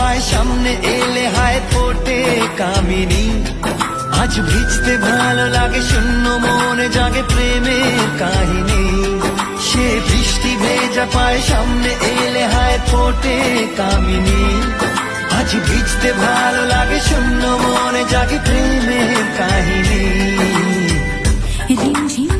পায় সামনে এলে হায় ফোটে কামিনী। আজ ভিজতে ভালো লাগে শূন্য মনে জাগে প্রেমের কাহিনী। সে বৃষ্টি ভেজা পায় সামনে এলে হায় ফোটে কামিনী। আজ ভিজতে ভালো লাগে শূন্য মনে জাগে প্রেমের কাহিনী। রিমঝিম